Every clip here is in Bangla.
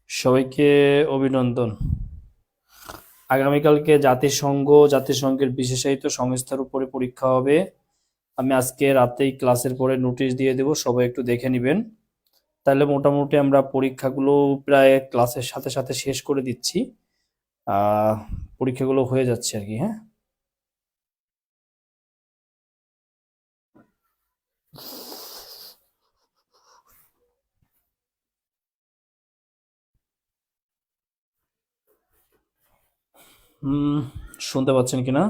সবাইকে অভিনন্দন। আগামীকালকে জাতিসংঘের বিশেষায়িত সংস্থার উপরে পরীক্ষা হবে। আমি আজকে রাতেই ক্লাসের পরে নোটিশ দিয়ে দেব, সবাই একটু দেখে নিবেন। তাহলে মোটামুটি আমরা পরীক্ষাগুলো প্রায় ক্লাসের সাথে সাথে শেষ করে দিচ্ছি। পরীক্ষাগুলো হয়ে যাচ্ছে আর কি। হ্যাঁ, শুনতে পাচ্ছেন কিনা?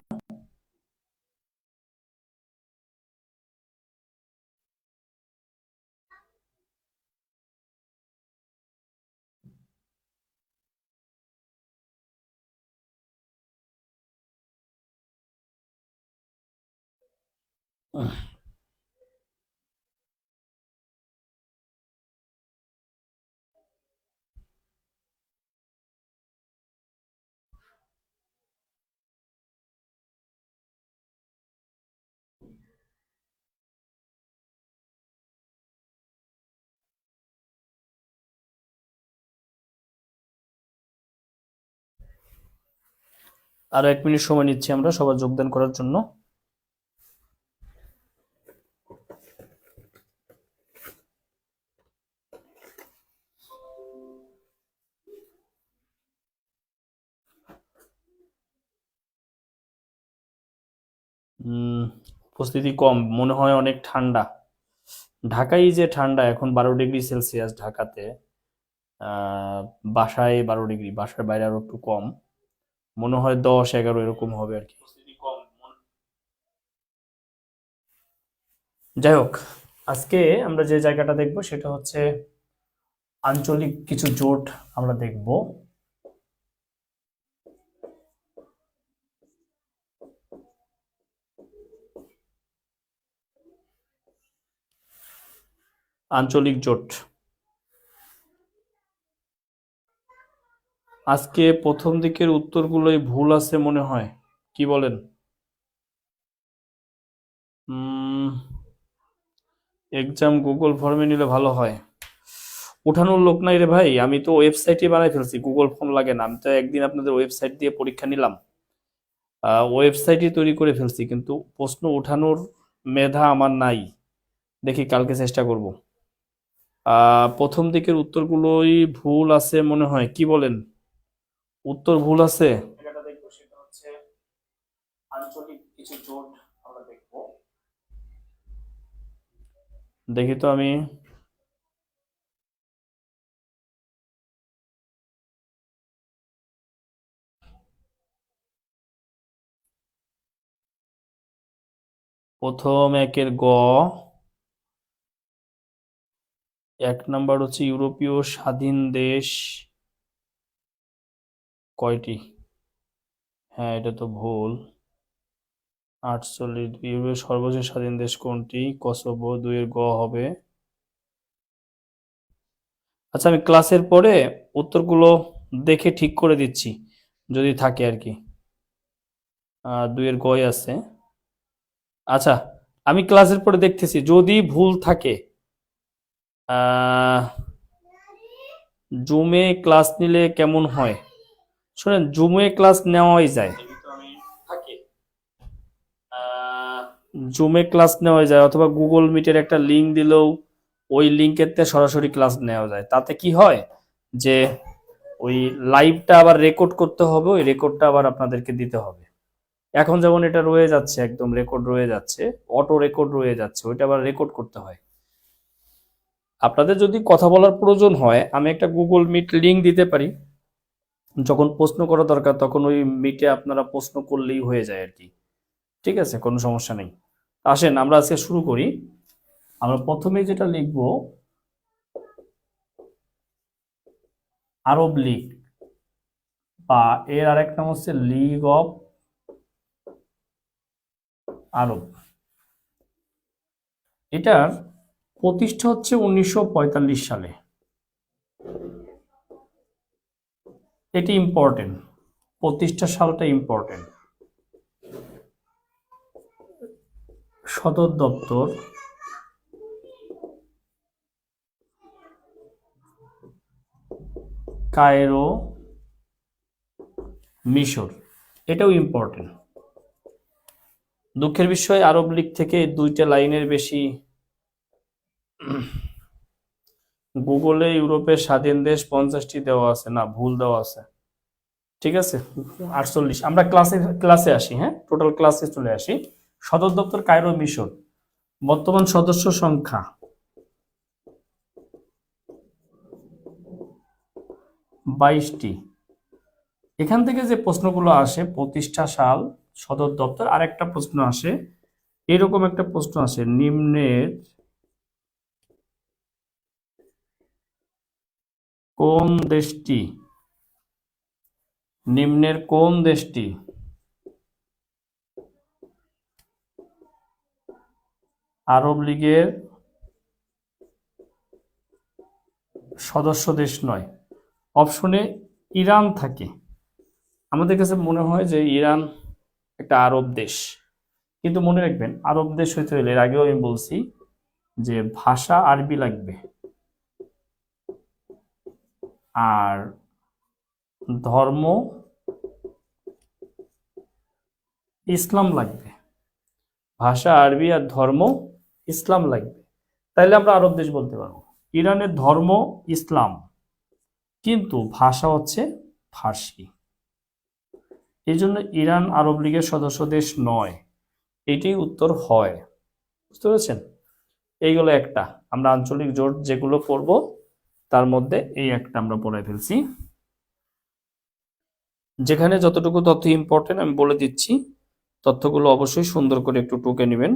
আরো 1 মিনিট সময় নিচ্ছি আমরা সবার যোগদান করার জন্য। উপস্থিতি কম মনে হয়, অনেক ঠান্ডা। ঢাকায় যে ঠান্ডা এখন 12 ডিগ্রি সেলসিয়াস ঢাকাতে। বাসায় 12 ডিগ্রি, বাসার বাইরে আরো একটু কম, মনে হয় 10-11 এরকম হবে আর কি। যাই হোক, আজকে আমরা যে জায়গাটা দেখব সেটা হচ্ছে আঞ্চলিক কিছু জোট আমরা দেখব। আঞ্চলিক জোট আজকে প্রথম দিকের উত্তরগুলোই ভুল আছে মনে হয়, কি বলেন? এক্সাম গুগল ফর্মে নিলে ভালো হয়। উঠানোর লোক নাই রে ভাই, আমি তো ওয়েবসাইটে বানাই ফেলছি, গুগল ফর্ম লাগে না। আমি তো একদিন আপনাদের ওয়েবসাইট দিয়ে পরীক্ষা নিলাম, ওয়েবসাইটই তৈরি করে ফেলছি, কিন্তু প্রশ্ন উঠানোর মেধা আমার নাই। দেখি কালকে চেষ্টা করব। প্রথম দিকের উত্তরগুলোই ভুল আছে মনে হয়, কি বলেন? উত্তর ভুল আছে। জায়গাটা দেখবো সেটা হচ্ছে আঞ্চলিক কিছু জোট আমরা দেখব। দেখি তো আমি। প্রথম একের গ, 1 নাম্বার হচ্ছে ইউরোপীয় স্বাধীন দেশ কয়টি? হ্যাঁ, এটা তো ভুল। 48। ইউরোপের সর্বশেষ স্বাধীন দেশ কোনটি? কসোভো। 2-এর গ হবে। আচ্ছা, আমি ক্লাসের পরে উত্তরগুলো দেখে ঠিক করে দিচ্ছি যদি থাকে আর কি। 2-এর গই আছে। আচ্ছা, আমি ক্লাসের পরে দেখতেছি, যদি ভুল থাকে জুমে ক্লাস নিলে কেমন হয়। শোনেন, জুমে ক্লাস নেওয়াই যায়, জুমে ক্লাস নেওয়া যায়, অথবা গুগল মিটের একটা লিঙ্ক দিলেও ওই লিঙ্কেতে সরাসরি ক্লাস নেওয়া যায়। তাতে কি হয় যে ওই লাইভটা আবার রেকর্ড করতে হবে, ওই রেকর্ডটা আবার আপনাদেরকে দিতে হবে। এখন যেমন এটা রয়ে যাচ্ছে, একদম রেকর্ড রয়ে যাচ্ছে, অটো রেকর্ড রয়ে যাচ্ছে, ওইটা আবার রেকর্ড করতে হয়। আপনাদের যদি কথা বলার প্রয়োজন হয়, আমি একটা গুগল মিট লিঙ্ক দিতে পারি, যখন প্রশ্ন করা দরকার তখন ওই মিটে আপনারা প্রশ্ন করলেই হয়ে যায় আর কি। ঠিক আছে, কোনো সমস্যা নেই। আসেন আমরা আজকে শুরু করি। আমরা প্রথমে যেটা লিখব, আরব লীগ, বা এর আরেক নাম হচ্ছে লিগ অফ আরব। এটার প্রতিষ্ঠা হচ্ছে 1945 সালে। এটি ইম্পর্টেন্ট, প্রতিষ্ঠা সালটা ইম্পর্টেন্ট। সদর দপ্তর কায়রো, মিশর, এটাও ইম্পর্টেন্ট। দুঃখের বিষয় আরব লীগ থেকে 2টা লাইনের বেশি গুগলে ইউরোপের স্বাধীন দেশ 50টি দেওয়া আছে, না ভুল দেওয়া আছে। ঠিক আছে, 48। আমরা ক্লাসে আসি, হ্যাঁ, টোটাল ক্লাসে চলে আসি। সদর দপ্তর কায়রো, মিশর। বর্তমান সদস্য সংখ্যা 22টি। এখান থেকে যে প্রশ্নগুলো আসে, প্রতিষ্ঠা সাল, সদর দপ্তর, আরেকটা প্রশ্ন আসে, এরকম একটা প্রশ্ন আসে, নিম্নের কোন দেশটি আরব লীগের সদস্য দেশ নয়? অপশনে ইরান থাকে। আমাদের কাছে মনে হয় যে ইরান একটা আরব দেশ, কিন্তু মনে রাখবেন আরব দেশ হইতে হলে, এর আগেও আমি বলছি যে ভাষা আরবি লাগবে আর ধর্ম ইসলাম লাগবে। ভাষা আরবি আর ধর্ম ইসলাম লাগবে, তাইলে আমরা আরব দেশ বলতে পারবো। ইরানের ধর্ম ইসলাম, কিন্তু ভাষা হচ্ছে ফার্সি। এই জন্য ইরান আরব লীগের সদস্য দেশ নয়, এটাই উত্তর হয়। বুঝতে পেরেছেন? এইগুলো একটা, আমরা আঞ্চলিক জোট যেগুলো পড়ব তার মধ্যে এই একটা আমরা পড়ে ফেলছি। যেখানে যতটুকু তথ্য ইম্পর্টেন্ট আমি বলে দিচ্ছি, তথ্যগুলো অবশ্যই সুন্দর করে একটু টুকে নেবেন।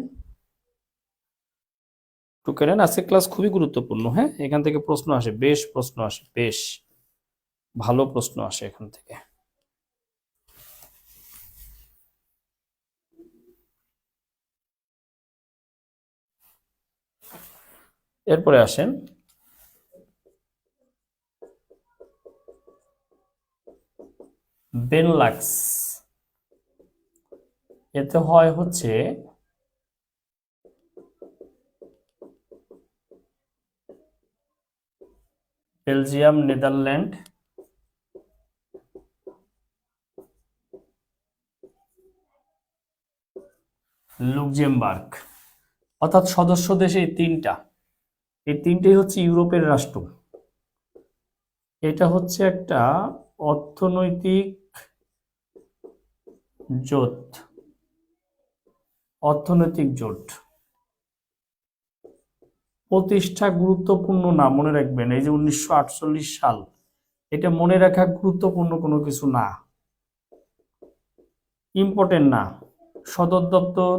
টুকে নেন, আজকে ক্লাস খুবই গুরুত্বপূর্ণ। হ্যাঁ, এখান থেকে প্রশ্ন আসে, বেশ প্রশ্ন আসে, বেশ ভালো প্রশ্ন আসে এখান থেকে। এরপরে আসেন বেনলাক্স। এতে হয় হচ্ছে বেলজিয়াম, নেদারল্যান্ড, লুক্সেমবার্গ, অর্থাৎ সদস্য দেশ এই তিনটেই হচ্ছে ইউরোপের রাষ্ট্র। এটা হচ্ছে একটা অর্থনৈতিক জোট, প্রতিষ্ঠা গুরুত্বপূর্ণ না, মনে রাখবেন। এই যে 1948 সাল, এটা মনে রাখা গুরুত্বপূর্ণ কোনো কিছু না, ইম্পর্টেন্ট না। সদর দপ্তর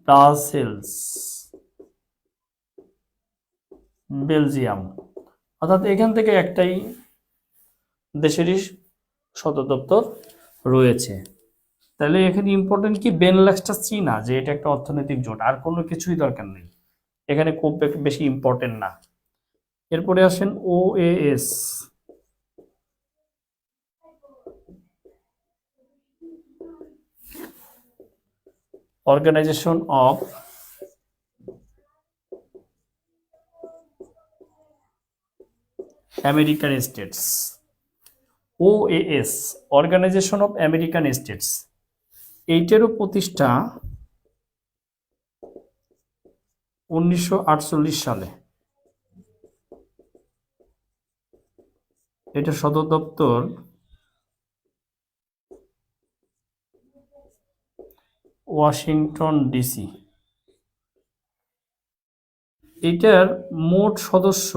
ব্রাসেলস, বেলজিয়াম, অর্থাৎ এখান থেকে একটাই দেশেরই সদর দপ্তর রয়েছে। তাহলে এখানে ইম্পর্টেন্ট কি, বেনলাক্সটা চীনা, যে এটা একটা অর্থনৈতিক জোট, আর কোনো কিছুই দরকার নেই, এখানে খুব বেশি ইম্পর্টেন্ট না। এরপরে আসেন OAS, organization of American states. OAS, organization of American states, এইটারও প্রতিষ্ঠা 1948 সালে। এটা সদর দপ্তর ওয়াশিংটন ডিসি। এটার মোট সদস্য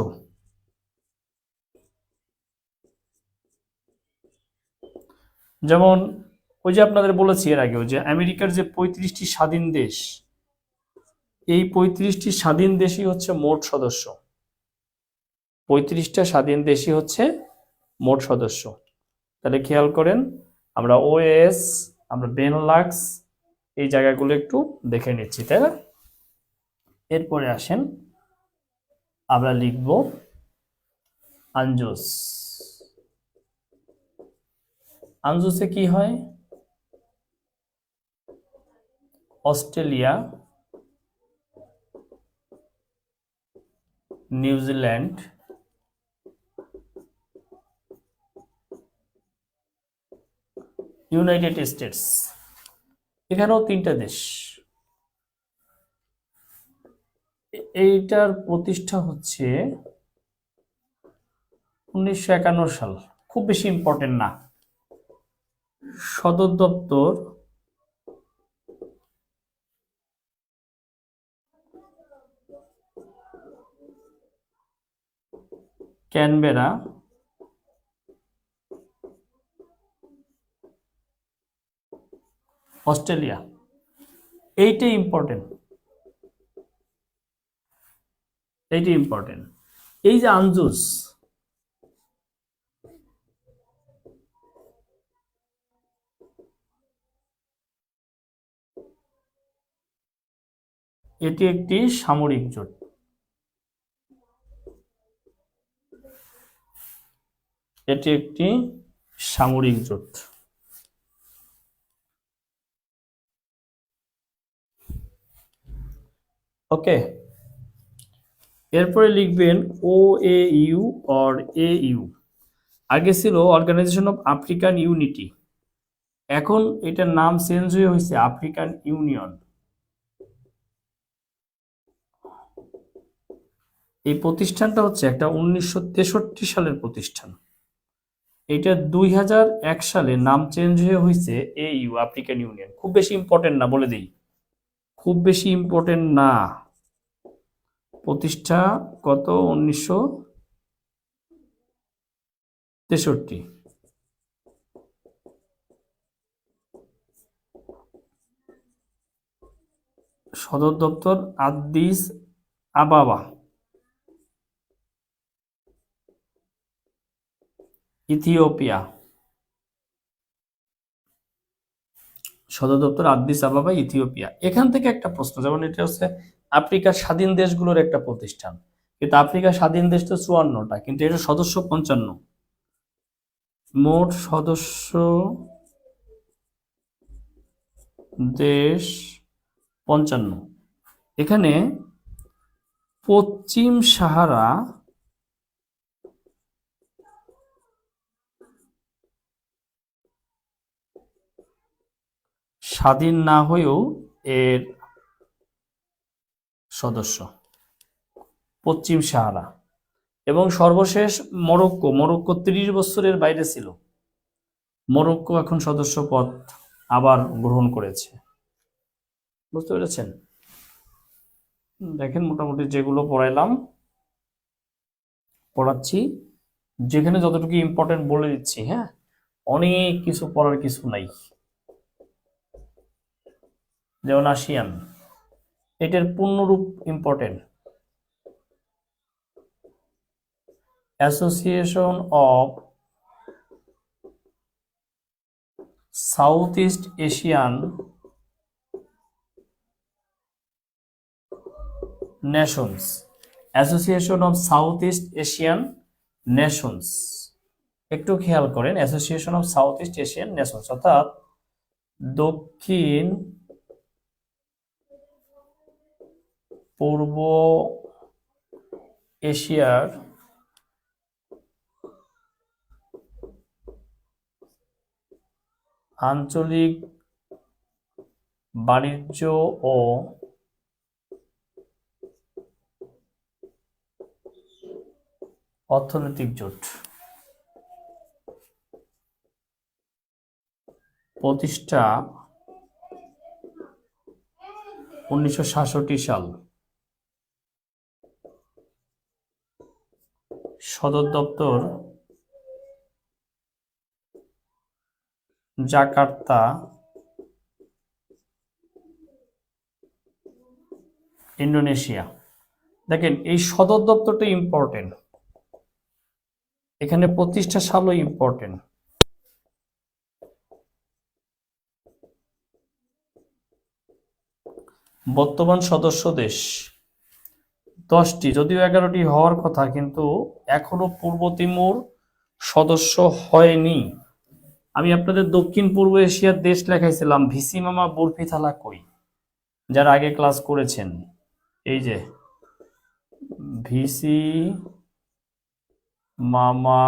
যেমন, ওই যে আপনাদের বলেছি এর আগেও যে আমেরিকার যে 35টি স্বাধীন দেশ, এই 35টি স্বাধীন দেশই হচ্ছে মোট সদস্য। 35টা স্বাধীন দেশই হচ্ছে মোট সদস্য। তাহলে খেয়াল করেন, আমরা ওএস, আমরা বেনলাক্স, এই জায়গাগুলো একটু দেখে নিচ্ছি, তাই না? এরপরে আসেন আমরা লিখব আনজুস। আনজুসে কি হয়? অস্ট্রেলিয়া, নিউজিল্যান্ড, ইউনাইটেড স্টেটস, এখানেও 3টা দেশ। এইটার প্রতিষ্ঠা হচ্ছে 1951 সাল, খুব বেশি ইম্পর্টেন্ট না। সদর দপ্তর ক্যানবেরা, অস্ট্রেলিয়া। এইটাই ইম্পর্টেন্ট, এইটাই ইম্পর্টেন্ট। এই যে আনজুস, এটি একটি সামরিক জোট। এটি একটি সামরিক জোট। ওকে, এরপরে লিখবেন O A U or A U. আগে ছিল অর্গানাইজেশন অফ আফ্রিকান ইউনিটি, এখন এটার নাম চেঞ্জ হয়ে হয়েছে আফ্রিকান ইউনিয়ন। এই প্রতিষ্ঠানটা হচ্ছে একটা 1963 সালের প্রতিষ্ঠান। এটা 2001 সালে নাম চেঞ্জ হয়ে হয়েছে এইউ, আফ্রিকান ইউনিয়ন। খুব বেশি ইম্পর্টেন্ট না, বলে দিই, খুব বেশি ইম্পর্টেন্ট না। প্রতিষ্ঠা কত? 1963। সদর দপ্তর আদিস আবাবা, ইথিওপিয়া। সদর দপ্তর আদিস আবাবা, ইথিওপিয়া। এখান থেকে একটা প্রশ্ন, যেমন এটা হচ্ছে আফ্রিকার স্বাধীন দেশগুলোর একটা প্রতিষ্ঠান, কিন্তু আফ্রিকার স্বাধীন দেশ তো 54টা, কিন্তু এটা সদস্য 55। মোট সদস্য দেশ 55। এখানে পশ্চিম সাহারা স্বাধীন না হয়েও এর সদস্য, পশ্চিম সাহারা। এবং সর্বশেষ মরক্কো, মরক্কো 30 বছরের বাইরে ছিল, মরক্কো এখন সদস্য পদ আবার গ্রহণ করেছে। বুঝতে পেরেছেন? দেখেন, মোটামুটি যেগুলো পড়াচ্ছি, যেখানে যতটুকু ইম্পর্টেন্ট বলে দিচ্ছি, হ্যাঁ, অনেক কিছু পড়ার কিছু নাই। যেমন আসিয়ান, এটার পূর্ণরূপ important, Association of South East Asian Nations, Association of South East Asian Nations. একটু খেয়াল করেন, Association of South East Asian Nations অর্থাৎ দক্ষিণ পূর্ব এশিয়ার আঞ্চলিক বাণিজ্য ও অর্থনৈতিক জোট, প্রতিষ্ঠা 1966 সাল। সদর দপ্তর জাকার্তা, ইন্দোনেশিয়া। দেখেন, এই সদর দপ্তরটা ইম্পর্টেন্ট, এখানে প্রতিষ্ঠা সালও ইম্পর্টেন্ট। বর্তমান সদস্য দেশ 10টি, যদিও 11টি হওয়ার কথা, কিন্তু এখনো পূর্ব তিমুর সদস্য হয়নি। আমি আপনাদের দক্ষিণ পূর্ব এশিয়ার দেশ লেখাইছিলাম, ভিসি মামা বরফি থালা কই, যারা আগে ক্লাস করেছেন। এই যে ভিসি মামা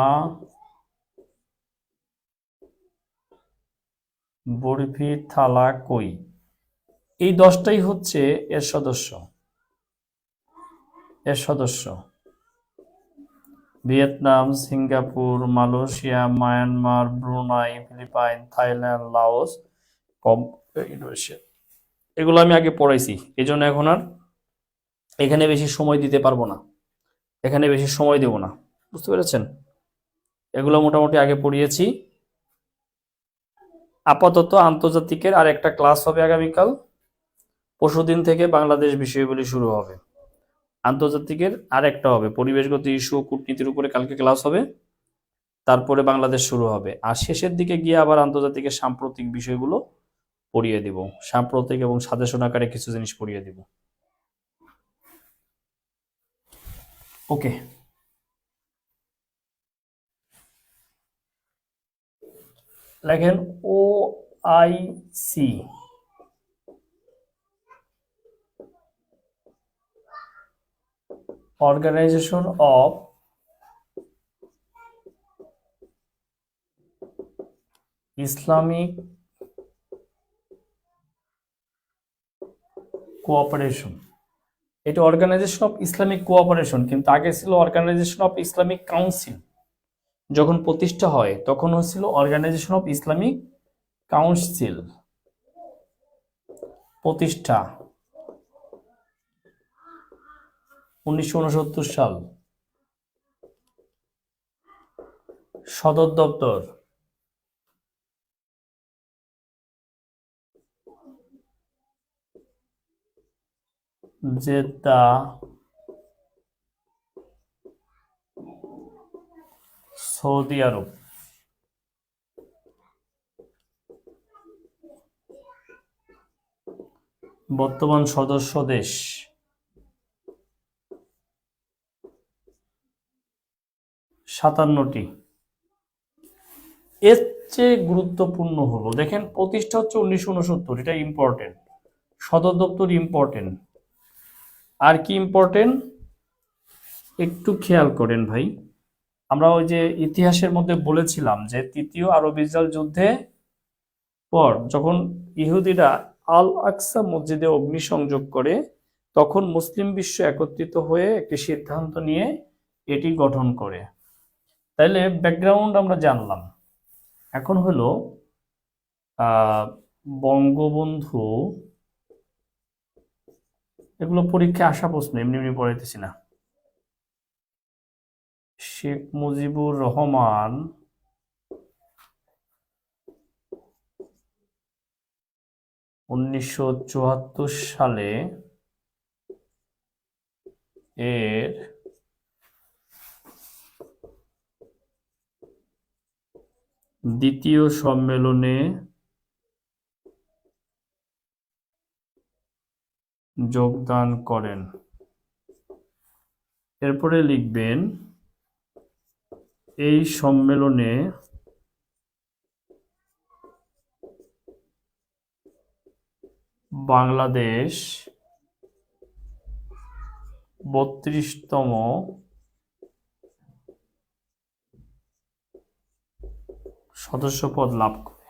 বরফি থালা কই, এই 10টাই হচ্ছে এর সদস্য। Vietnam, Singapore, Malaysia, Myanmar, Brunei, Philippines, Thailand, Laos, Indonesia. এগুলো আমি আগে পড়াইছি, এই জন্য এখন আর এখানে বেশি সময় দিতে পারবো না, এখানে বেশি সময় দেব না। বুঝতে পেরেছেন? এগুলো মোটামুটি আগে পড়িয়েছি। আপাতত আন্তর্জাতিকের আর একটা ক্লাস হবে আগামীকাল, পরশুদিন থেকে বাংলাদেশ বিষয়গুলি শুরু হবে। আন্তর্জাতিকের আর একটা হবে পরিবেশগত ইস্যু ও কূটনীতির উপরে, কালকে ক্লাস হবে, তারপরে বাংলাদেশ শুরু হবে। আর শেষের দিকে গিয়ে আবার আন্তর্জাতিকের সাম্প্রতিক বিষয়গুলো পড়িয়ে দিব, সাম্প্রতিক এবং সাজেশন আকারে কিছু জিনিস পড়িয়ে দিব। ওকে, লেখেন O I C, Organization of Islamic Cooperation. এটা অর্গানাইজেশন অফ ইসলামিক কোঅপারেশন, কিন্তু আগে ছিল অর্গানাইজেশন অফ ইসলামিক কাউন্সিল। যখন প্রতিষ্ঠা হয় তখন হচ্ছিল অর্গানাইজেশন অফ ইসলামিক কাউন্সিল। প্রতিষ্ঠা 1969 সাল। সদর দপ্তর জেদ্দা, সৌদি আরব। বর্তমান সদস্য দেশ 57টি। এর চেয়ে গুরুত্বপূর্ণ হলো, দেখেন প্রতিষ্ঠা হচ্ছে 1969, এটা ইম্পর্টেন্ট। সদর দপ্তর ইম্পর্টেন্ট। আর কি ইম্পর্টেন্ট একটু খেয়াল করেন ভাই, আমরা ওই যে ইতিহাসের মধ্যে বলেছিলাম যে তৃতীয় আরব ইসরায়েল যুদ্ধে পর যখন ইহুদিরা আল আকসা মসজিদে অগ্নিসংযোগ করে, তখন মুসলিম বিশ্ব একত্রিত হয়ে একটি সিদ্ধান্ত নিয়ে এটি গঠন করে। তাইলে ব্যাকগ্রাউন্ড আমরা জানলাম। এখন হলো বঙ্গবন্ধু, এগুলো পরীক্ষায় আসা প্রশ্ন, এমনি এমনি পড়াইতেছি না। শেখ মুজিবুর রহমান 1974 সালে এর দ্বিতীয় সম্মেলনে যোগদান করেন। এরপরে লিখবেন এই সম্মেলনে বাংলাদেশ 32তম সদস্যপদ লাভ করে।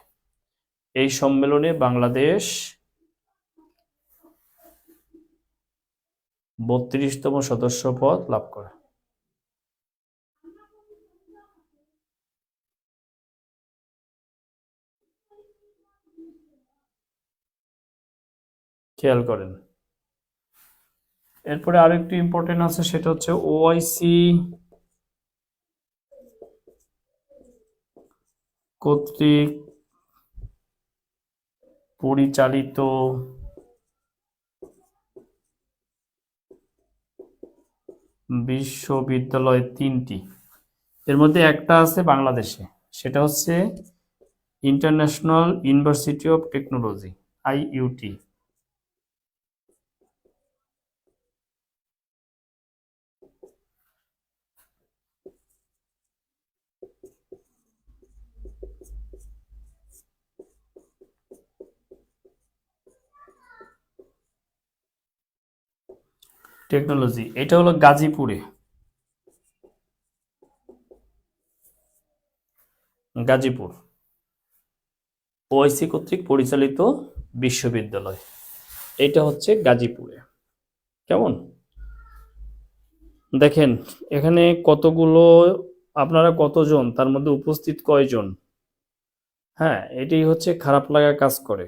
এই সম্মেলনে বাংলাদেশ 32তম সদস্যপদ লাভ করে। খেয়াল করেন। এরপরে আরেকটি ইম্পর্টেন্ট আছে, সেটা হচ্ছে ওআইসি কর্তৃক পরিচালিত বিশ্ববিদ্যালয় 3টি, এর মধ্যে একটা আছে বাংলাদেশে, সেটা হচ্ছে international university of technology, IUT. Technology, এটা হলো গাজীপুরে, গাজীপুর। ওআইসি কর্তৃক পরিচালিত বিশ্ববিদ্যালয়। এটা হচ্ছে গাজীপুরে। কেমন? দেখেন এখানে কতগুলো, আপনারা কতজন, তার মধ্যে উপস্থিত কয়জন। হ্যাঁ, এটাই হচ্ছে খারাপ লাগা কাজ করে।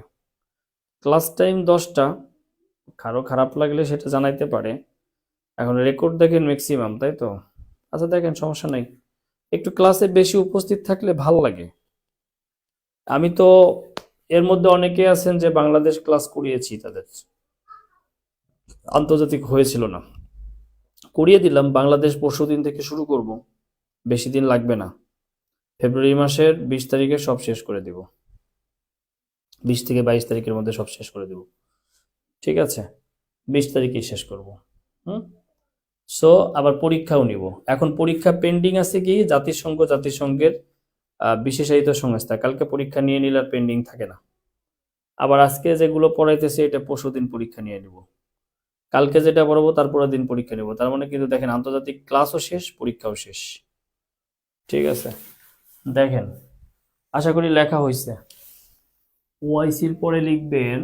ক্লাস টাইম 10টা, কারো খারাপ লাগলে সেটা জানাইতে পারে। এখন রেকর্ড দেখেন ম্যাক্সিমাম, তাই তো? আচ্ছা দেখেন, সমস্যা নাই, একটু ক্লাসে বেশি উপস্থিত থাকলে ভাল লাগে। আমি তো এর মধ্যে অনেকে আছেন যে বাংলাদেশ ক্লাস করিয়েছি, তাদের আন্তর্জাতিক হয়েছিল না, করিয়ে দিলাম। বাংলাদেশ পরশুদিন থেকে শুরু করব, বেশি দিন লাগবে না। ফেব্রুয়ারি মাসের 20 তারিখে সব শেষ করে দিব, 20 থেকে 22 তারিখের মধ্যে সব শেষ করে দেব। ঠিক আছে, 20 তারিখেই শেষ করব। হুম। সো আবার পরীক্ষাও নিব। এখন পরীক্ষা পেন্ডিং আছে কি, জাতিসংঘের বিশেষায়িত সংস্থা, কালকে পরীক্ষা নিয়ে নিলে আর পেন্ডিং থাকে না। আবার আজকে যেগুলো পড়াইতেছে এটা পরশুদিন পরীক্ষা নিয়ে নিব, কালকে যেটা পড়াবো তারপরের দিন পরীক্ষা নিব। তার মানে কিন্তু দেখেন আন্তর্জাতিক ক্লাসও শেষ, পরীক্ষাও শেষ। ঠিক আছে, দেখেন আশা করি লেখা হয়েছে। ওআইসির পরে লিখবেন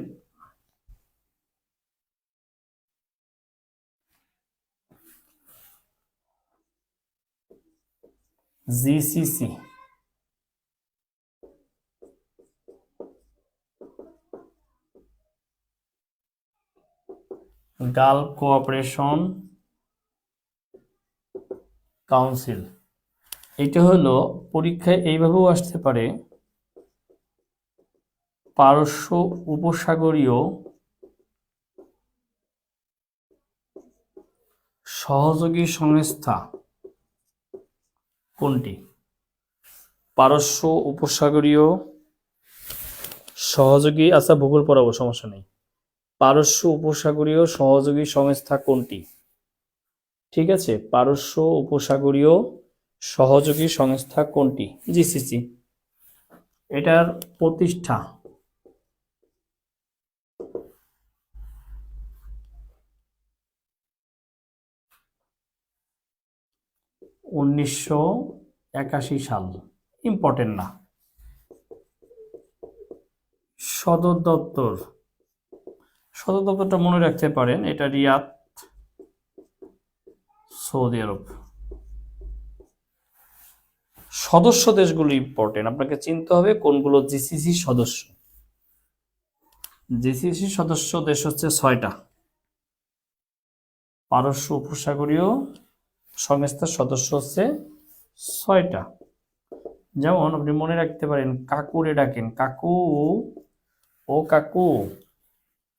জিসিসি, গালফ কোঅপারেশন কাউন্সিল। এটা হলো পরীক্ষায় এইভাবেও আসতে পারে, পারস্য উপসাগরীয় সহযোগী সংস্থা কোনটি? পারস্য উপসাগরীয় সহযোগী, আচ্ছা ভূগোল পড়াবো, সমস্যা নেই। পারস্য উপসাগরীয় সহযোগী সংস্থা কোনটি? ঠিক আছে, পারস্য উপসাগরীয় সহযোগী সংস্থা কোনটি? জিসিসি। এটার প্রতিষ্ঠা 1981 সাল। ইম্পর্টেন্ট না। সদর দপ্তর, সদর দপ্তরটা মনে রাখতে পারেন, এটা রিয়াদ, সৌদি আরব। সদস্য দেশগুলো ইম্পর্টেন্ট, আপনাকে চিনতে হবে কোনগুলো জিসিসি সদস্য। জিসিসি সদস্য দেশ হচ্ছে 6টা। পারস্য উপসাগরীয় সংস্থার সদস্য হচ্ছে 6টা। যেমন আপনি মনে রাখতে পারেন, কাকুরে ডাকেন, কাকু, ও কাকু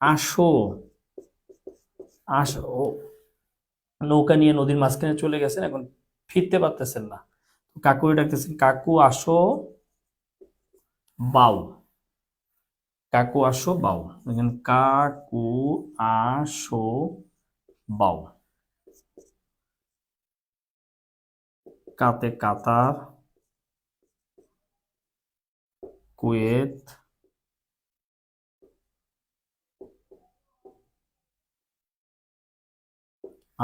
আসো, আসো। নৌকা নিয়ে নদীর মাঝখানে চলে গেছেন, এখন ফিরতে পারতেছেন না, কাকুরে ডাকতেছেন, কাকু আসো বাউ, কাকু আসো বাউ। দেখেন কাকু আসো বাউ। কাতে কাতার, কুয়েত,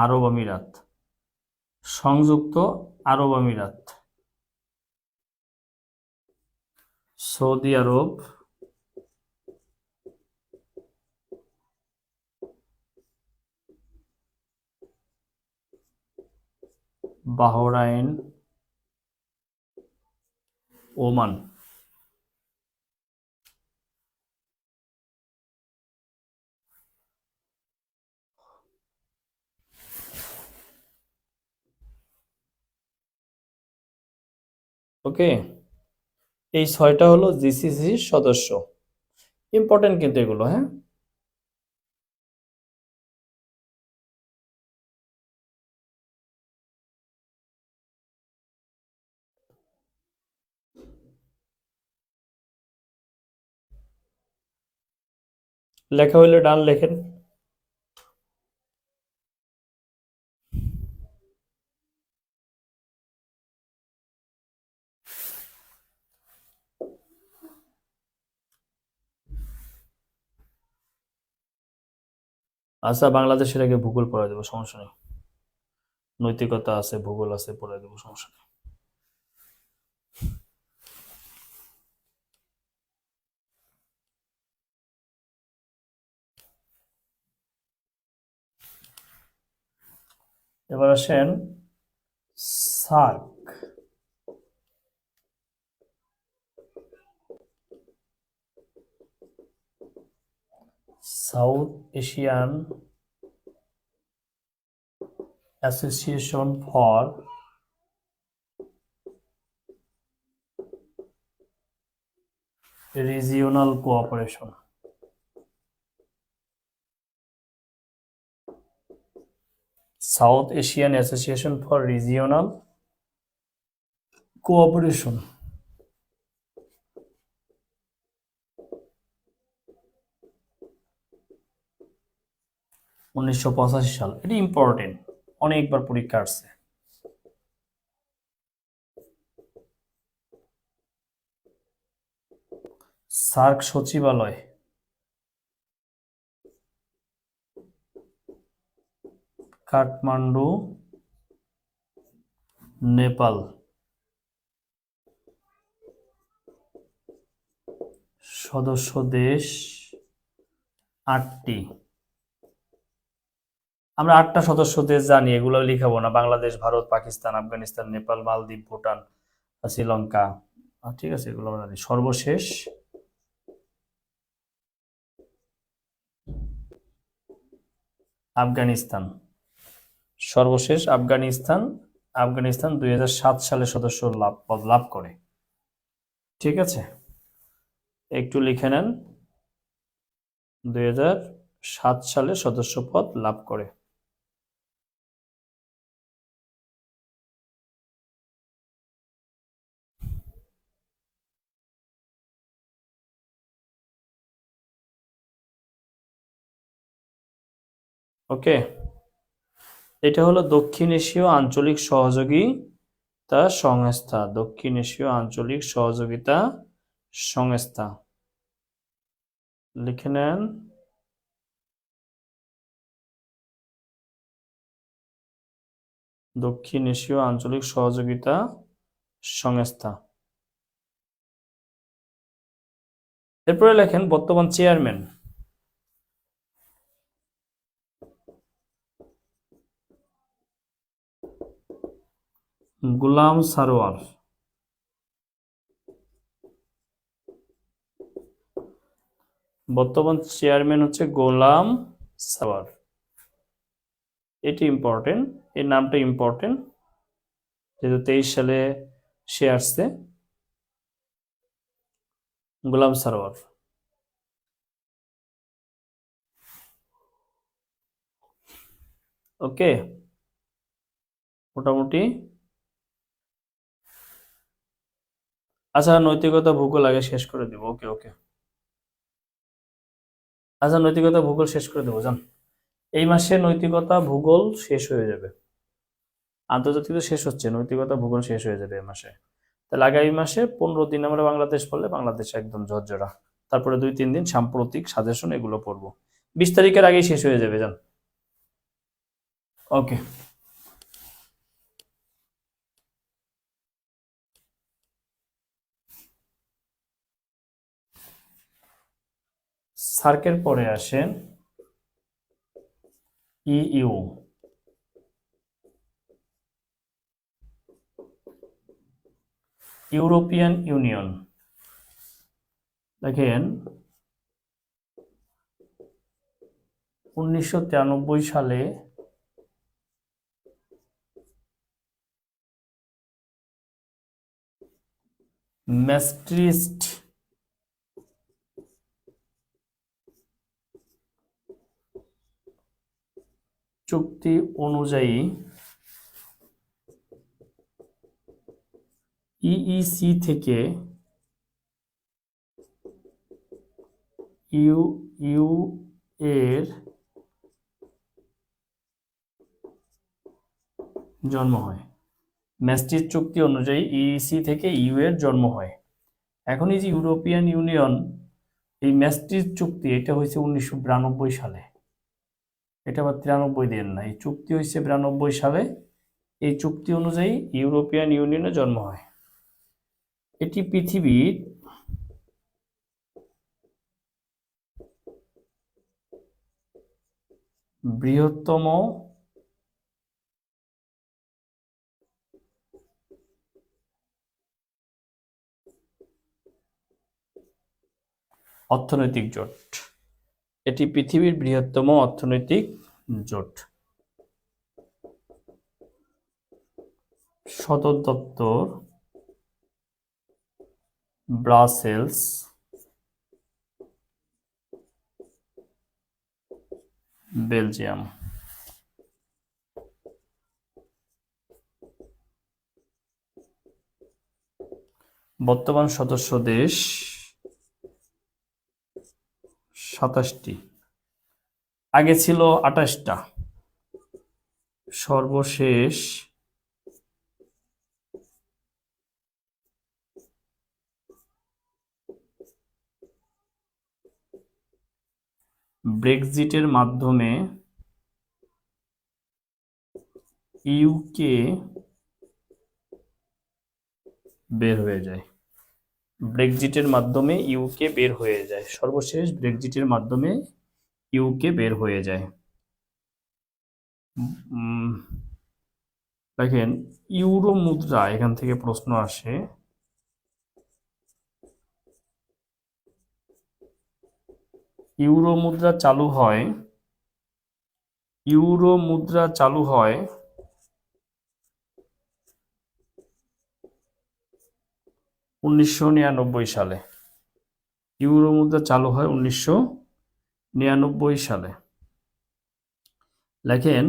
আরব আমিরাত, সংযুক্ত আরব আমিরাত, সৌদি আরব, বাহরাইন, ওমান। ওকে, এই 6টা হলো জিসিসির সদস্য। ইম্পর্টেন্ট কিন্তু এগুলো, হ্যাঁ। লেখা হইলে ডান লেখেন। আচ্ছা, বাংলাদেশের আগে ভূগোল পড়াই দেবো, সমস্যা নেই। নৈতিকতা আছে, ভূগোল আছে, পড়াই দেবো, সমস্যা নেই। এবার আসেন SAARC, south Asian association for regional cooperation. South Asian association for regional cooperation, 1985 সাল। এটি ইম্পর্টেন্ট, অনেকবার পরীক্ষা আসছে। সার্ক সচিবালয় কাঠমান্ডু, নেপাল। সদস্য দেশ 8টি। আমরা 8টা সদস্য দেশ জানি, এগুলো লিখাবো না। বাংলাদেশ, ভারত, পাকিস্তান, আফগানিস্তান, নেপাল, মালদ্বীপ, ভুটান, শ্রীলঙ্কা। ঠিক আছে, এগুলো আমরা জানি। সর্বশেষ আফগানিস্তান। সর্বশেষ আফগানিস্তান। আফগানিস্তান 2007 সালে সদস্য পদ লাভ করে। ঠিক আছে, একটু লিখে নেন, 2007 সালে সদস্য পদ লাভ করে। ওকে, এটা হলো দক্ষিণ এশীয় আঞ্চলিক সহযোগিতা সংস্থা। দক্ষিণ এশীয় আঞ্চলিক সহযোগিতা সংস্থা লিখে নেন। দক্ষিণ এশীয় আঞ্চলিক সহযোগিতা সংস্থা। এরপরে লেখেন বর্তমান চেয়ারম্যান। গোলাম সারোয়ার। বর্তমান চেয়ারম্যান হচ্ছে গোলাম সারোয়ার। এটি ইম্পর্টেন্ট, এই নামটা ইম্পর্টেন্ট, যেহেতু 23 সালে সে আসছে। গোলাম সারোয়ার। ওকে, মোটামুটি। আচ্ছা, নৈতিকতা ভূগোল আগে শেষ করে দিব। ওকে ওকে, আচ্ছা, নৈতিকতা ভূগোল শেষ করে দেবো, জান। এই মাসে নৈতিকতা ভূগোল শেষ হয়ে যাবে। আন্তর্জাতিক তো শেষ হচ্ছে, নৈতিকতা ভূগোল শেষ হয়ে যাবে এই মাসে। তাহলে আগামী মাসে 15 দিন আমরা বাংলাদেশ পড়লে বাংলাদেশ একদম ঝরঝরা। তারপরে 2-3 দিন সাম্প্রতিক সাজেশন এগুলো পড়বো। 20 তারিখের আগেই শেষ হয়ে যাবে, জান। ওকে। সার্কের পরে আসেন ইইউ, ইউরোপিয়ান ইউনিয়ন। দেখেন 1993 সালে ম্যাস্ট্রিস্ট চুক্তি অনুযায়ী ইইসি থেকে ইউ ইউ এর জন্ম হয়। ম্যাস্ট্রিস্ট চুক্তি অনুযায়ী ইইসি থেকে ইউ এর জন্ম হয়। এখন এই যে ইউরোপিয়ান ইউনিয়ন, এই ম্যাস্ট্রিস্ট চুক্তি এটা হয়েছে 1992 সালে। এটা আবার 93 দিন না, এই চুক্তি হয়েছে 92 সালে। এই চুক্তি অনুযায়ী ইউরোপিয়ান ইউনিয়নে জন্ম হয়। এটি পৃথিবীর বৃহত্তম অর্থনৈতিক জোট। এটি পৃথিবীর বৃহত্তম অর্থনৈতিক জোট। সদর দপ্তর ব্রাসেলস, বেলজিয়াম। বর্তমান সদস্য দেশ 27টি, আগে ছিল 28টা। সর্বশেষ ব্রেক্সিটের মাধ্যমে ইউকে বের হয়ে যায়। ব্রেক্সিটের মাধ্যমে ইউকে বের হয়ে যায়। সর্বশেষ ব্রেক্সিটের মাধ্যমে ইউকে বের হয়ে যায়। দেখেন, ইউরো মুদ্রা, এখান থেকে প্রশ্ন আসে। ইউরো মুদ্রা চালু হয় 1999 সালে। ইউরো মুদ্রা চালু হয় 1999 সালে। লেখেন,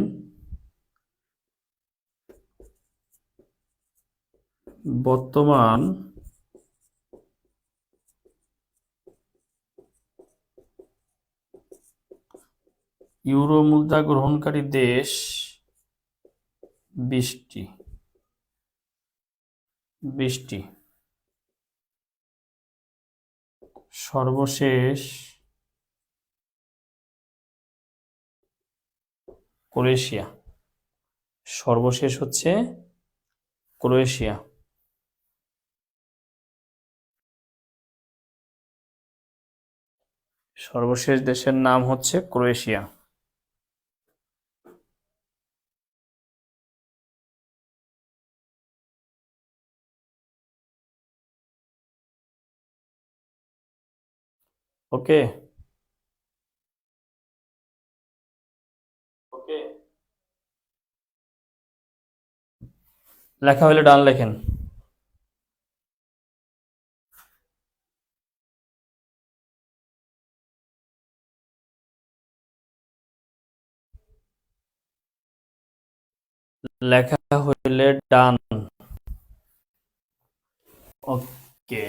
বর্তমান ইউরো মুদ্রা গ্রহণকারী দেশ 20টি। সর্বশেষ ক্রোয়েশিয়া। সর্বশেষ হচ্ছে ক্রোয়েশিয়া। সর্বশেষ দেশের নাম হচ্ছে ক্রোয়েশিয়া। ওকে, লেখা হলে ডান লেখেন। লেখা হইলে ডান। ওকে,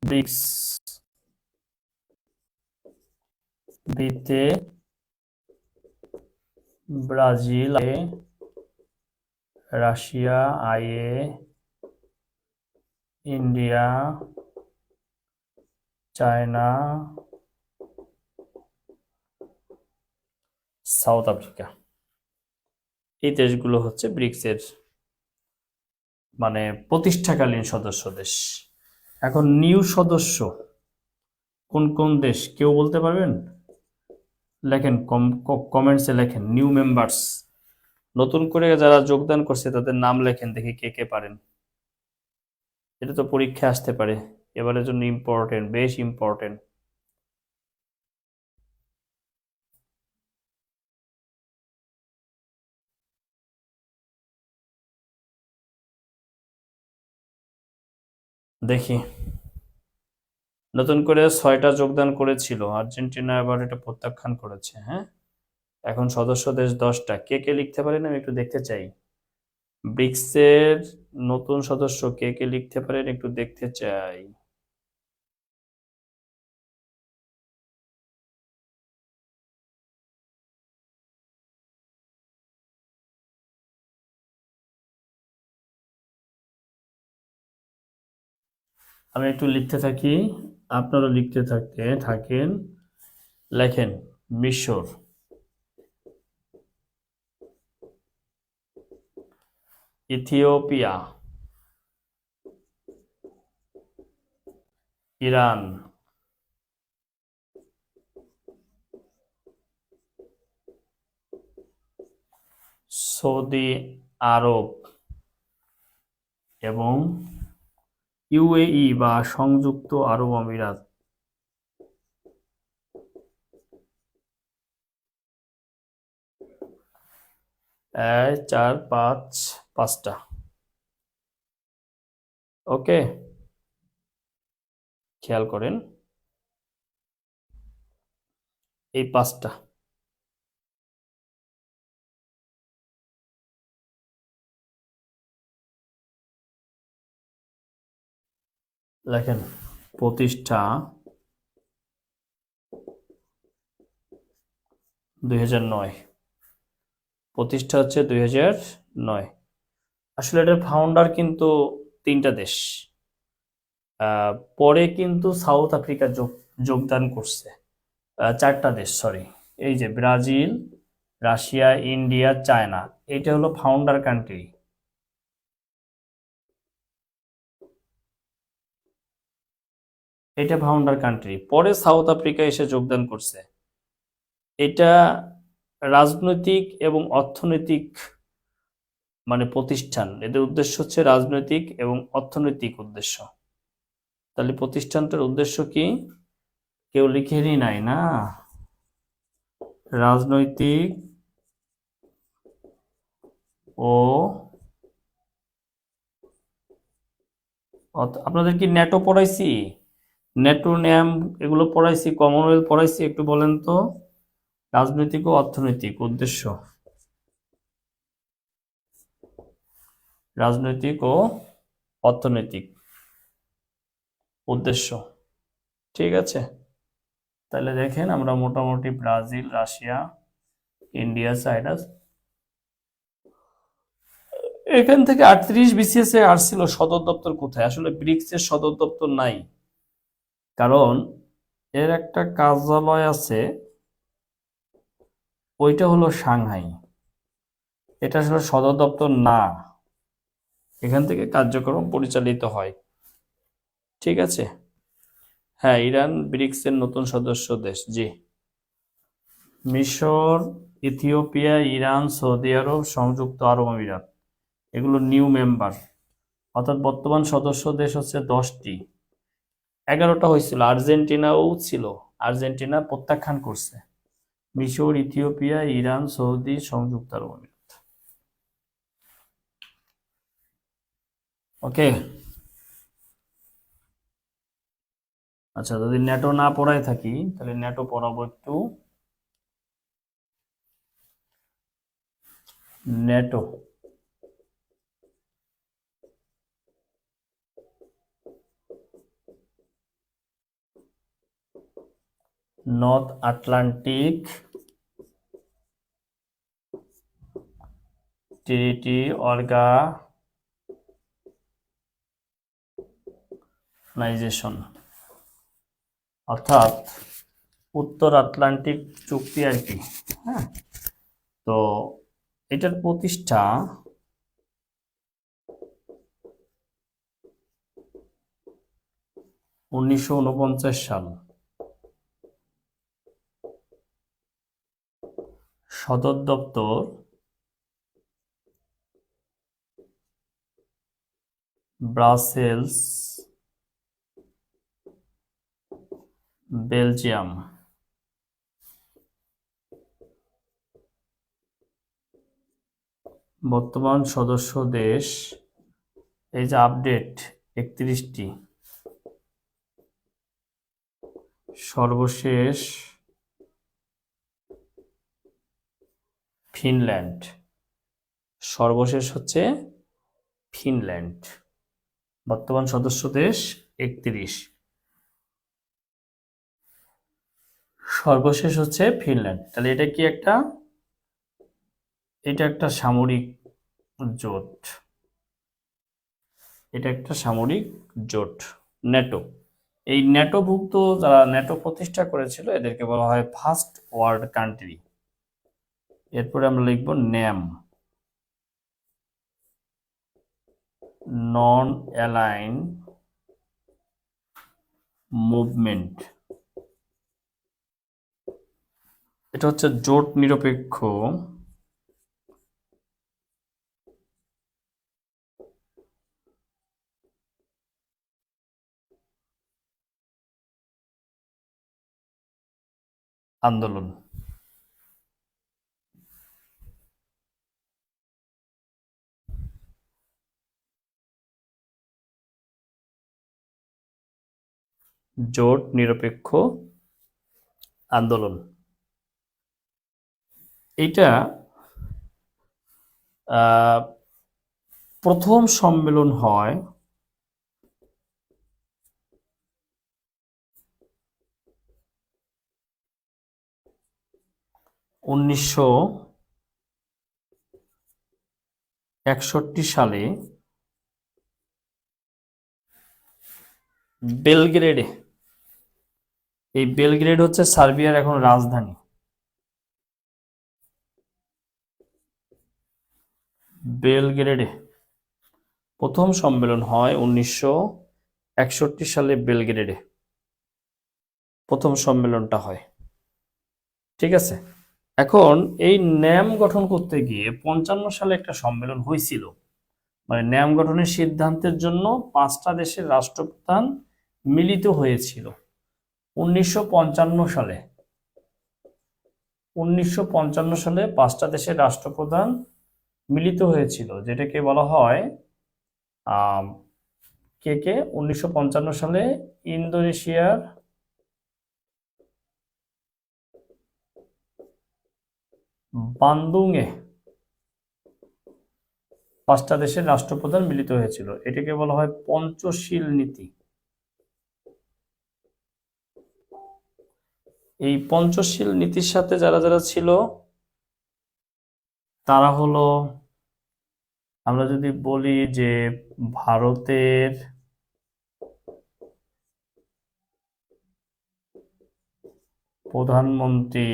ব্রিক্স বিতে Brazil, Russia, IA, India, China, south Africa. এই দেশগুলো হচ্ছে ব্রিক্সের মানে প্রতিষ্ঠাকালীন সদস্য দেশ। এখন নিউ সদস্য কোন কোন দেশ কেউ বলতে পারবেন? লেখেন, কমেন্টসে লেখেন নিউ মেম্বার্স। নতুন করে যারা যোগদান করছে তাদের নাম লেখেন, দেখি কে কে পারেন। এটা তো পরীক্ষা আসতে পারে, এবারের জন্য ইম্পর্টেন্ট, বেশ ইম্পর্টেন্ট। দেখি, নতুন করে 6টা যোগদান করেছিল, আর্জেন্টিনা এবার এটা প্রত্যাখ্যান করেছে। হ্যাঁ, এখন সদস্য দেশ 10টা। কে কে লিখতে পারেন আমি একটু দেখতে চাই। ব্রিক্সের নতুন সদস্য কে কে লিখতে পারেন একটু দেখতে চাই। আমি একটু লিখতে থাকি, আপনারা লিখতে থাকেন। লেখেন, মিশর, ইথিওপিয়া, ইরান, সৌদি আরব এবং ইউএই বা সংযুক্ত আরব আমিরাত। 5টা। ওকে, খেয়াল করেন এই 5টা। লেখেন প্রতিষ্ঠা 2009। প্রতিষ্ঠা হচ্ছে 2009। আসলে এটার ফাউন্ডার কিন্তু 3টা দেশ। পরে কিন্তু সাউথ আফ্রিকা যোগদান করছে। 4টা দেশ, সরি। এই যে ব্রাজিল, রাশিয়া, ইন্ডিয়া, চায়না, এটা হলো ফাউন্ডার কান্ট্রি। এটা ফাউন্ডার কান্ট্রি, পরে সাউথ আফ্রিকা এসে যোগদান করছে। এটা রাজনৈতিক এবং অর্থনৈতিক মানে প্রতিষ্ঠান, এদের উদ্দেশ্য হচ্ছে রাজনৈতিক এবং অর্থনৈতিক উদ্দেশ্য। তাহলে প্রতিষ্ঠানটার উদ্দেশ্য কি? কেউ লিখেনি নাই না, রাজনৈতিক ও আপনাদের কি ন্যাটো পড়াইছি? ন্যাটো, ন্যাম এগুলো পড়াইছি, কমনওয়েলথ পড়াইছি? একটু বলেন তো। রাজনৈতিক ও অর্থনৈতিক উদ্দেশ্য, রাজনৈতিক ও অর্থনৈতিক উদ্দেশ্য, ঠিক আছে। তাহলে দেখেন আমরা মোটামুটি ব্রাজিল, রাশিয়া, ইন্ডিয়া, চায়না, এখান থেকে 38 বিসিএস এ আসছিল সদর দপ্তর কোথায়? আসলে ব্রিক্স এর সদর দপ্তর নাই, কারণ এর একটা কার্যালয় আছে, ওইটা হলো সাংহাই। এটা আসলে সদর দপ্তর না, এখান থেকে কার্যক্রম পরিচালিত হয়, ঠিক আছে। হ্যাঁ, ইরান ব্রিক্স এর নতুন সদস্য দেশ, জি। মিশর, ইথিওপিয়া, ইরান, সৌদি আরব, সংযুক্ত আরব আমিরাত, এগুলো নিউ মেম্বার। অর্থাৎ বর্তমান সদস্য দেশ হচ্ছে 10টি। 11টা হয়েছিল, আর্জেন্টিনাও ছিল, আর্জেন্টিনা প্রত্যাখ্যান করছে। মিশর, ইথিওপিয়া, ইরান, সৌদি, সংযুক্ত আরব আমিরাত। ওকে। আচ্ছা, যদি ন্যাটো না পড়ায় থাকি তাহলে ন্যাটো পড়াবো একটু। NATO north Atlantic treaty organization, অর্থাৎ উত্তর আটলান্টিক চুক্তি আর কি। হ্যাঁ, তো এটার প্রতিষ্ঠা 1949 সাল। সদর দপ্তর ব্রাসেলস, বেলজিয়াম। বর্তমান সদস্য দেশ, এই যে আপডেট 31টি। সর্বশেষ ফিনল্যান্ড, সর্বশেষ হচ্ছে ফিনল্যান্ড। বর্তমান সদস্য দেশ 31, সর্বশেষ হচ্ছে ফিনল্যান্ড। তাহলে এটা কি একটা, এটা একটা সামরিক জোট, এটা একটা সামরিক জোট ন্যাটো। এই ন্যাটোভুক্ত যারা ন্যাটো প্রতিষ্ঠা করেছিল এদেরকে বলা হয় ফার্স্ট ওয়ার্ল্ড কান্ট্রি। এরপরে আমরা লিখব ন্যাম, নন অ্যালাইন মুভমেন্ট, এটা হচ্ছে জোট নিরপেক্ষ আন্দোলন। জোট নিরপেক্ষ আন্দোলন, এইটা প্রথম সম্মেলন হয় 1961 সালে বেলগ্রেডে। এই বেলগ্রেড হচ্ছে সার্বিয়ার এখন রাজধানী। বেলগ্রেডে প্রথম সম্মেলন হয় 1961 সালে বেলগ্রেডে প্রথম সম্মেলনটা হয়। ঠিক আছে, এখন এই ন্যাম গঠন করতে গিয়ে 55 সালে একটা সম্মেলন হয়েছিল, মানে ন্যাম গঠনের সিদ্ধান্তের জন্য 5টা দেশের রাষ্ট্রপ্রধান মিলিত হয়েছিল 1955 সালে। 1955 সালে 5টা দেশের রাষ্ট্রপ্রধান মিলিত হয়েছিল, যেটাকে বলা হয় কে 1955 সালে ইন্দোনেশিয়ার বান্দুংয়ে 5টা দেশের রাষ্ট্রপ্রধান মিলিত হয়েছিল, এটাকে বলা হয় পঞ্চশীল নীতি। এই পঞ্চশীল নীতির সাথে যারা যারা ছিল তারা হলো, আমরা যদি বলি যে ভারতের প্রধানমন্ত্রী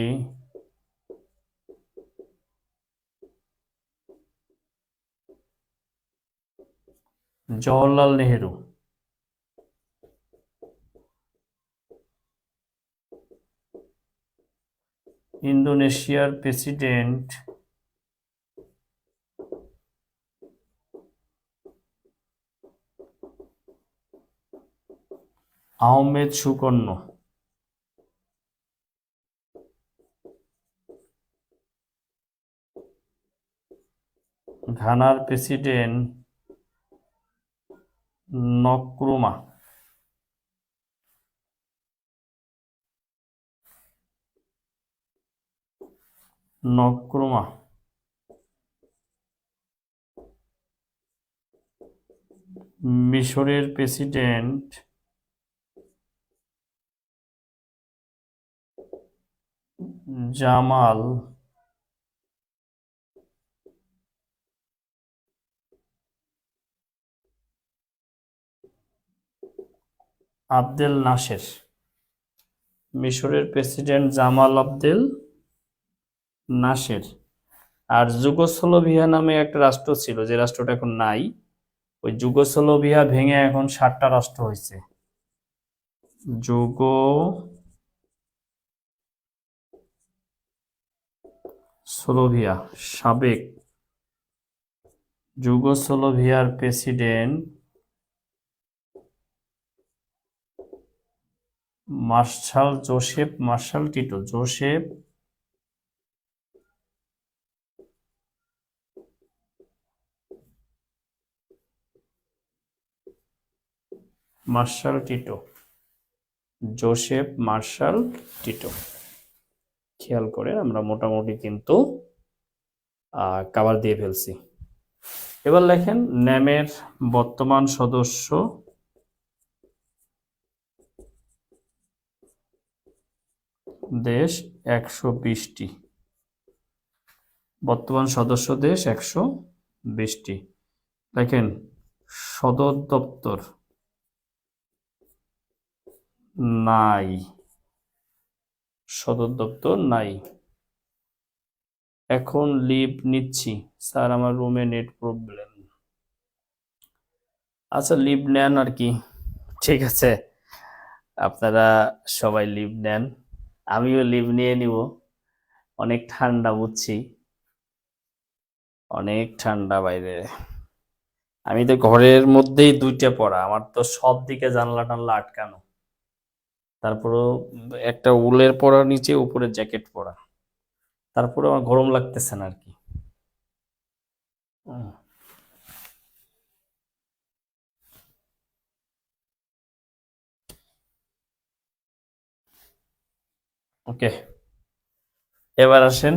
জওহরলাল নেহেরু, ইন্দোনেশিয়ার প্রেসিডেন্ট আহমেদ সুকর্ণ, ঘানার প্রেসিডেন্ট নক্রুমা, নক্রুমা, মিশরের প্রেসিডেন্ট জামাল আবদেল নাসের, মিশরের প্রেসিডেন্ট জামাল আবদেল নাসের। আর যুগোস্লাভিয়া নামে একটা রাষ্ট্র ছিল, যে রাষ্ট্রটা এখন নাই, ওই যুগোস্লাভিয়া ভেঙে এখন 7টা রাষ্ট্র হয়েছে। যুগোস্লাভিয়া, সাবেক যুগোস্লাভিয়ার president Marshal Tito, Joseph Marshal Tito, Joseph Marshal Tito. খেয়াল করে আমরা মোটামুটি কিন্তু কভার দিয়ে ফেলছি। এবার লেখেন ন্যামের বর্তমান সদস্য দেশ 120টি, বর্তমান সদস্য দেশ 120টি। দেখেন সদর দপ্তর নাই, সদর দপ্তর নাই। এখন লিভ নিচ্ছি, স্যার আমার রুমে নেট প্রবলেম। আচ্ছা লিভ নেন আর কি, ঠিক আছে। আপনারা সবাই লিভ নেন, আমিও লিভ নিয়ে নিব। অনেক ঠান্ডা বুঝছি, অনেক ঠান্ডা বাইরে। আমি তো ঘরের মধ্যেই দুইটা পড়া, আমার তো সব দিকে জানলা টানলা আটকানো। তারপরেও একটা উলের পরা নিচে, উপরে জ্যাকেট পরা, তারপরে আমার গরম লাগতেছে না আর কি। ওকে, এবার আসেন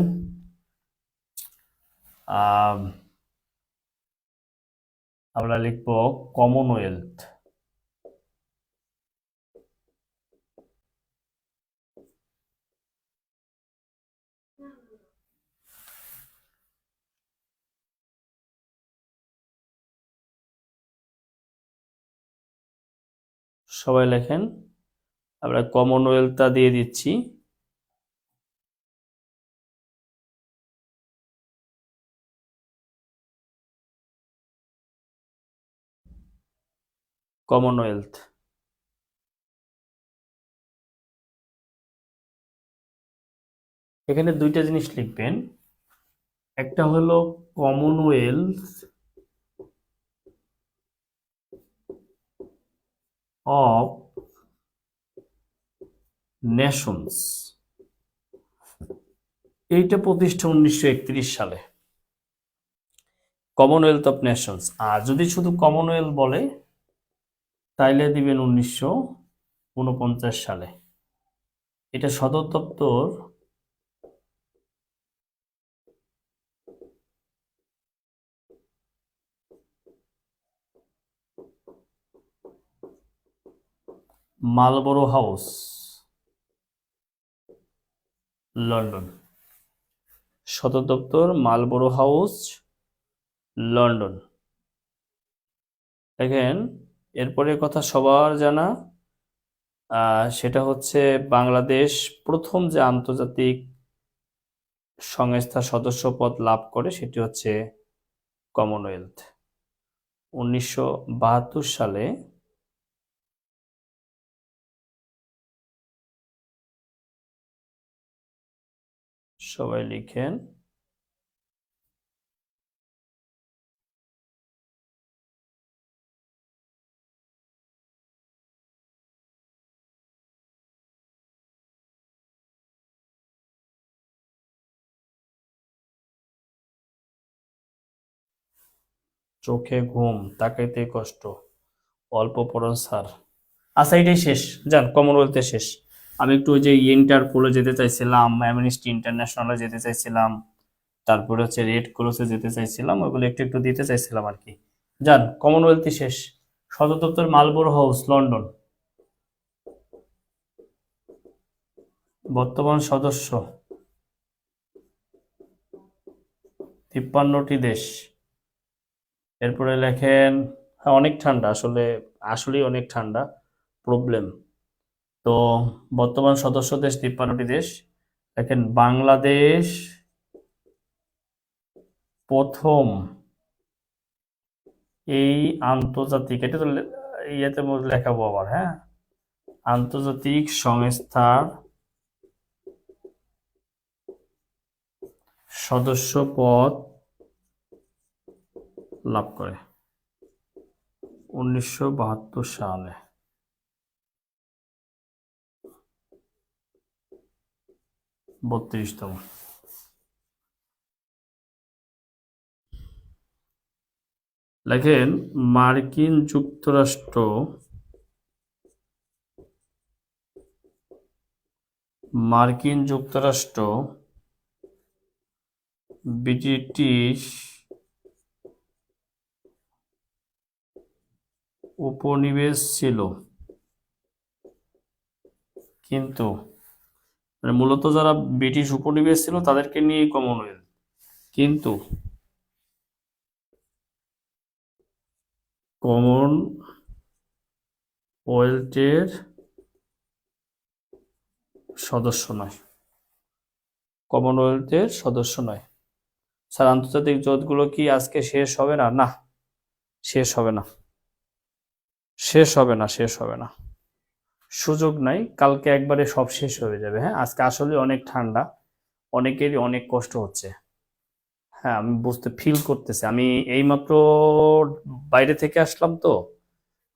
আম, আমরা লিখব কমনওয়েলথ। সবাই লেখেন, আমরা কমনওয়েলথটা দিয়ে দিচ্ছি। কমনওয়েলথ। এখানে দুইটা জিনিস লিখবেন, একটা হলো কমনওয়েলথ অফ নেশনস, এইটা প্রতিষ্ঠা 1931 সালে, কমনওয়েলথ অফ নেশনস। আর যদি শুধু কমনওয়েলথ বলে তাইলে দিবেন 1949 সালে। এটা সদর দপ্তর মালবোরো হাউস, লন্ডন। সদর দপ্তর মালবোরো হাউস, লন্ডন। দেখেন, এরপরে কথা সবার জানা, সেটা হচ্ছে বাংলাদেশ প্রথম যে আন্তর্জাতিক সংস্থা সদস্যপদ লাভ করে সেটি হচ্ছে কমনওয়েলথ, 1972 সালে। সবাই লিখেন চোখে ঘুম, তাকাইতে কষ্ট, অল্প পড়ুন স্যার। আচ্ছা, এটাই শেষ, যান কমনওয়েলথে শেষ। আমি একটু ওই যে ইন্টারপোলে যেতে চাইছিলাম, অ্যামনেস্টি ইন্টারন্যাশনালে যেতে চাইছিলাম, তারপরে হচ্ছে রেড ক্রসে যেতে চাইছিলাম, ওগুলো একটু একটু দিতে চাইছিলাম আর কি। যান, কমনওয়েলথই শেষ। সদর দপ্তর মালবোরো হাউস, লন্ডন। বর্তমান সদস্য 53টি দেশ। এরপরে লেখেন, হ্যাঁ অনেক ঠান্ডা আসলে, আসলেই অনেক ঠান্ডা, প্রবলেম। তো বর্তমান সদস্য দেশ 53টি দেশ। দেখেন, বাংলাদেশ প্রথম এই আন্তর্জাতিক, এটা তো ইয়েতে লেখাবো আবার, হ্যাঁ, আন্তর্জাতিক সংস্থার সদস্য পদ লাভ করে 1972 সালে। 32তম। লেখেন, মার্কিন যুক্তরাষ্ট্র মার্কিন যুক্তরাষ্ট্র ব্রিটিশ উপনিবেশ ছিল, কিন্তু মানে মূলত যারা ব্রিটিশ উপনিবেশ ছিল তাদেরকে নিয়ে কমনওয়েলথ, কিন্তু কমনওয়েলথের সদস্য নয়, কমনওয়েলথের সদস্য নয়। স্যার, আন্তর্জাতিক জোটগুলো কি আজকে শেষ হবে না? না, শেষ হবে না, শেষ হবে না, শেষ হবে না, সুযোগ নাই, কালকে একবারে সব শেষ হয়ে যাবে। হ্যাঁ, আজকে আসলে অনেক ঠান্ডা, অনেকেরই অনেক কষ্ট হচ্ছে। হ্যাঁ, আমি বুঝতে ফিল করতেছি। আমি এইমাত্র বাইরে থেকে আসলাম তো,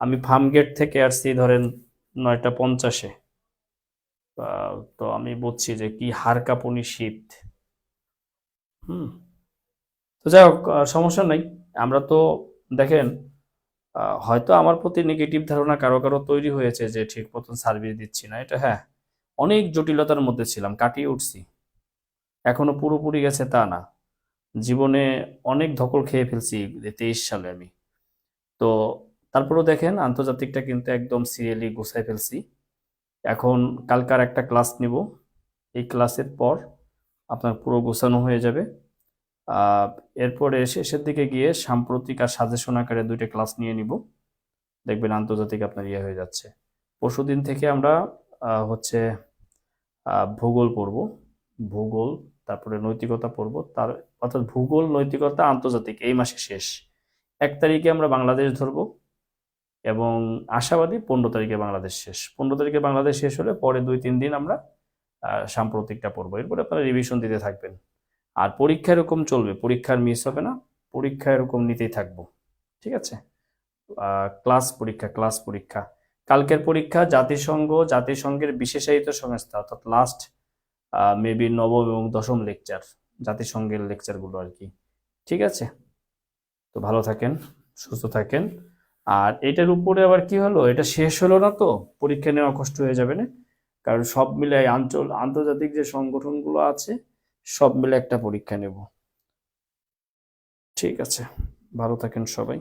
আমি ফার্ম গেট থেকে আসছি ধরেন 9টা 50-এ। তো আমি বুঝছি যে কি হাড় কাঁপুনি শীত। হুম। তো যাই হোক, সমস্যা নাই। আমরা তো দেখেন, হয়তো আমার প্রতি নেগেটিভ ধারণা কারো কারো তৈরি হয়েছে যে ঠিক মতন সার্ভিস দিচ্ছি না, এটা হ্যাঁ, অনেক জটিলতার মধ্যে ছিলাম, কাটিয়ে উঠছি। এখনো পুরোপুরি গেছে তা না, জীবনে অনেক ধকল খেয়ে ফেলছি 23 সালে আমি। তো তারপরেও দেখেন আন্তর্জাতিকটা কিন্তু একদম সিরিয়ালি গুছাই ফেলছি। এখন কালকার একটা ক্লাস নিব, এই ক্লাসের পর আপনার পুরো গোছানো হয়ে যাবে। আহ, এরপরে শেষের দিকে গিয়ে সাম্প্রতিক আর সাজেশন আকারে 2টা ক্লাস নিয়ে নিব, দেখবেন আন্তর্জাতিক আপনার ইয়ে হয়ে যাচ্ছে। পরশুদিন থেকে আমরা হচ্ছে ভূগোল পড়ব, ভূগোল, তারপরে নৈতিকতা পড়ব, তার অর্থাৎ ভূগোল নৈতিকতা আন্তর্জাতিক এই মাসে শেষ। 1 তারিখে আমরা বাংলাদেশ ধরবো এবং আশাবাদী 15 তারিখে বাংলাদেশ শেষ। 15 তারিখে বাংলাদেশ শেষ হলে পরে 2-3 দিন আমরা সাম্প্রতিকটা পড়বো, এরপরে আপনারা রিভিশন দিতে থাকবেন। আর পরীক্ষা এরকম চলবে, পরীক্ষার মিস হবে না, পরীক্ষা এরকম নিতেই থাকবো। ঠিক আছে, ক্লাস পরীক্ষা, ক্লাস পরীক্ষা। কালকের পরীক্ষা জাতিসংঘের বিশেষায়িত সংস্থা, অর্থাৎ লাস্ট মেবি নবম এবং দশম লেকচার, জাতিসংঘের লেকচারগুলো আর কি। ঠিক আছে, তো ভালো থাকেন, সুস্থ থাকেন। আর এটার উপরে আবার কি হলো, এটা শেষ হলো না তো পরীক্ষা নেওয়া কষ্ট হয়ে যাবে না, কারণ সব মিলে আন্তর্জাতিক যে সংগঠনগুলো আছে সব মিলে একটা পরীক্ষা নেব। ঠিক আছে, ভালো থাকেন সবাই।